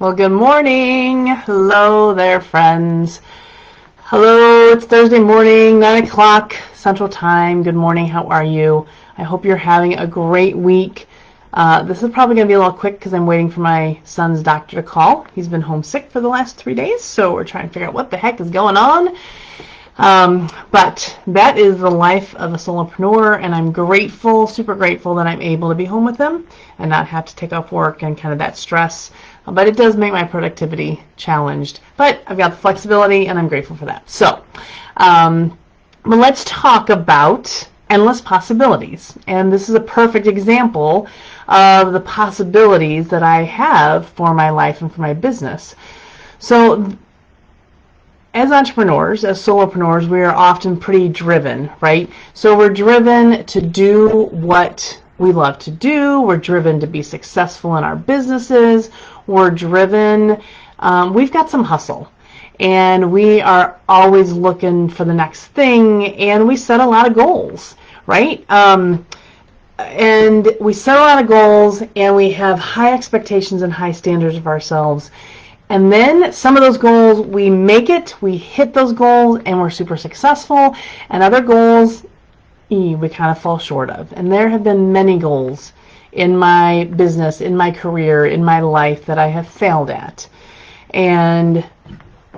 Well, good morning. Hello there, friends. Hello, it's Thursday morning, 9 o'clock Central Time. Good morning. How are you? I hope you're having a great week. This is probably going to be a little quick because I'm waiting for my son's doctor to call. He's been homesick for the last 3 days, so we're trying to figure out what the heck is going on. But that is the life of a solopreneur, and I'm grateful, super grateful that I'm able to be home with him and not have to take off work and kind of that stress. But it does make my productivity challenged. But I've got the flexibility, and I'm grateful for that. So, but let's talk about endless possibilities. And this is a perfect example of the possibilities that I have for my life and for my business. So, as entrepreneurs, as solopreneurs, we are often pretty driven, right? So we're driven to do what we love to do. We're driven to be successful in our businesses. We're driven, we've got some hustle. And we are always looking for the next thing. And we set a lot of goals, right? And we set a lot of goals, and we have high expectations and high standards of ourselves. And then some of those goals, we make it, we hit those goals, and we're super successful. And other goals, we kind of fall short of. And there have been many goals in my business, in my career, in my life that I have failed at. And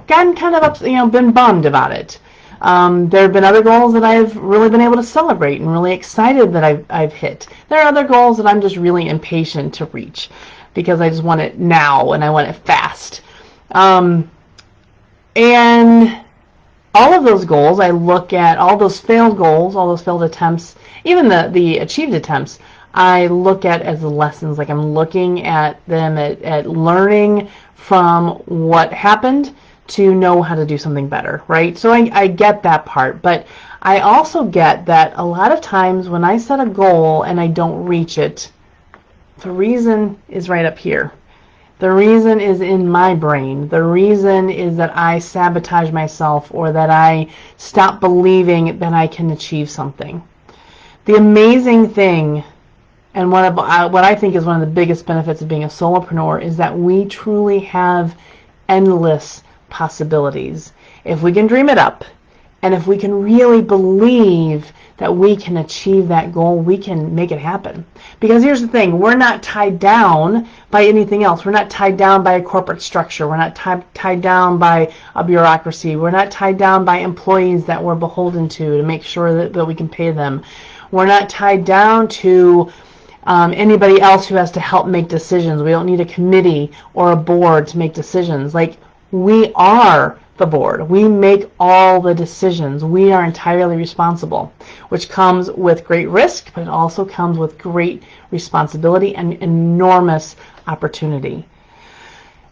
gotten kind of been bummed about it. There have been other goals that I've really been able to celebrate and really excited that I've hit. There are other goals that I'm just really impatient to reach, because I just want it now and I want it fast. And all of those goals, I look at all those failed goals, all those failed attempts, even the achieved attempts, I look at as the lessons. Like, I'm looking at them at learning from what happened to know how to do something better, right? So I get that part, but I also get that a lot of times when I set a goal and I don't reach it, the reason is right up here. The reason is in my brain. The reason is that I sabotage myself, or that I stop believing that I can achieve something. The amazing thing, and what I think is one of the biggest benefits of being a solopreneur, is that we truly have endless possibilities. If we can dream it up, and if we can really believe that we can achieve that goal, we can make it happen. Because here's the thing, we're not tied down by anything else. We're not tied down by a corporate structure. We're not tied down by a bureaucracy. We're not tied down by employees that we're beholden to make sure that we can pay them. We're not tied down to anybody else who has to help make decisions. We don't need a committee or a board to make decisions. Like, we are the board. We make all the decisions. We are entirely responsible, which comes with great risk, but it also comes with great responsibility and enormous opportunity.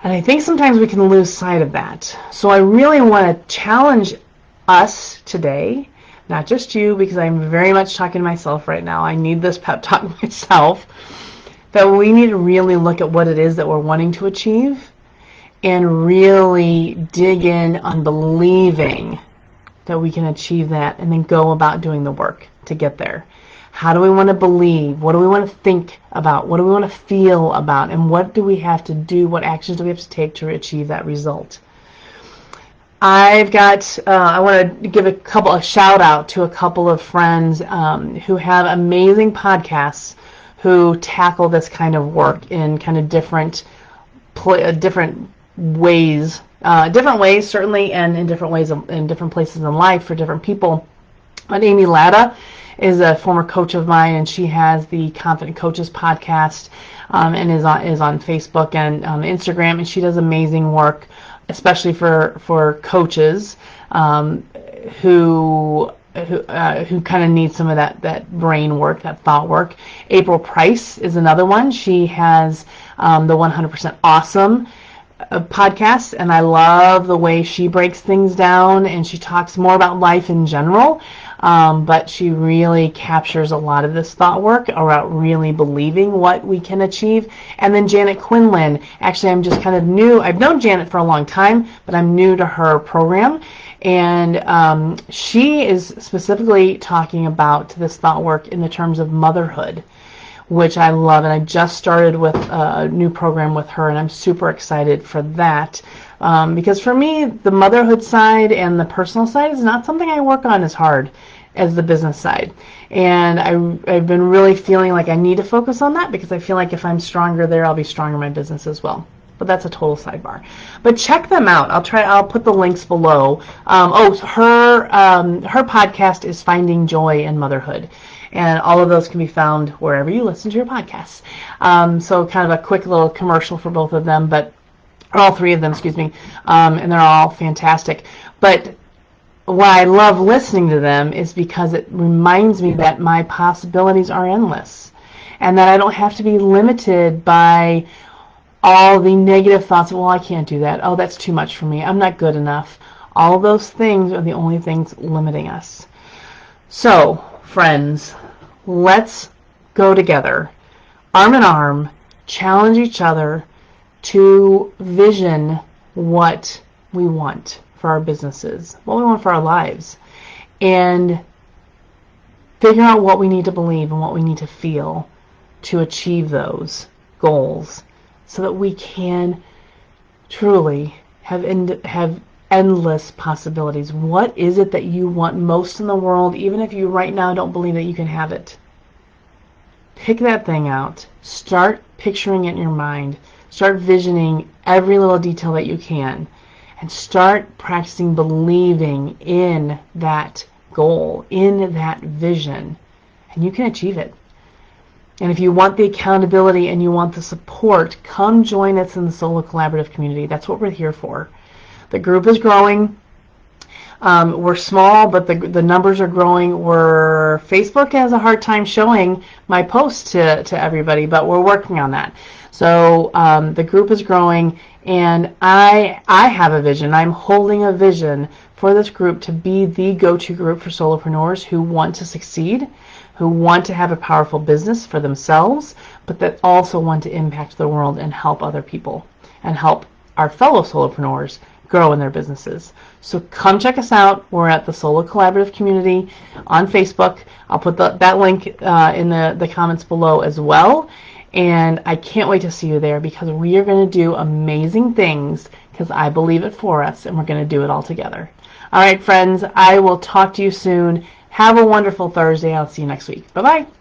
And I think sometimes we can lose sight of that. So I really want to challenge us today, not just you, because I'm very much talking to myself right now. I need this pep talk myself, that we need to really look at what it is that we're wanting to achieve, and really dig in on believing that we can achieve that, and then go about doing the work to get there. How do we want to believe? What do we want to think about? What do we want to feel about? And what do we have to do? What actions do we have to take to achieve that result? I want to give a shout out to a couple of friends who have amazing podcasts who tackle this kind of work in kind of different ways, certainly, and in different ways, in different places in life for different people. But Amy Latta is a former coach of mine, and she has the Confident Coaches podcast, and is on Facebook and Instagram, and she does amazing work, especially for coaches who kind of need some of that brain work, that thought work. April Price is another one. She has the 100% Awesome podcast, and I love the way she breaks things down, and she talks more about life in general, but she really captures a lot of this thought work around really believing what we can achieve. And then Janet Quinlan, actually I'm just kind of new. I've known Janet for a long time, but I'm new to her program, and she is specifically talking about this thought work in the terms of motherhood, which I love, and I just started with a new program with her, and I'm super excited for that. Because for me, the motherhood side and the personal side is not something I work on as hard as the business side. And I've been really feeling like I need to focus on that, because I feel like if I'm stronger there, I'll be stronger in my business as well. But that's a total sidebar. But check them out. I'll put the links below. Her podcast is Finding Joy in Motherhood. And all of those can be found wherever you listen to your podcasts. So kind of a quick little commercial for both of them, but all three of them, excuse me. And they're all fantastic. But why I love listening to them is because it reminds me that my possibilities are endless, and that I don't have to be limited by all the negative thoughts of, well, I can't do that. Oh, that's too much for me. I'm not good enough. All of those things are the only things limiting us. So, friends, let's go together, arm in arm, challenge each other to vision what we want for our businesses, what we want for our lives, and figure out what we need to believe and what we need to feel to achieve those goals, so that we can truly have endless possibilities. What is it that you want most in the world, even if you right now don't believe that you can have it? Pick that thing out. Start picturing it in your mind. Start visioning every little detail that you can. And start practicing believing in that goal, in that vision. And you can achieve it. And if you want the accountability and you want the support, come join us in the Solo Collaborative community. That's what we're here for. The group is growing. We're small, but the numbers are growing. Facebook has a hard time showing my posts to everybody, but we're working on that. So the group is growing, and I have a vision. I'm holding a vision for this group to be the go-to group for solopreneurs who want to succeed, who want to have a powerful business for themselves, but that also want to impact the world and help other people and help our fellow solopreneurs grow in their businesses. So come check us out. We're at the Solo Collaborative community on Facebook. I'll put that link in the comments below as well. And I can't wait to see you there, because we are going to do amazing things, because I believe it for us, and we're going to do it all together. All right, friends, I will talk to you soon. Have a wonderful Thursday. I'll see you next week. Bye-bye.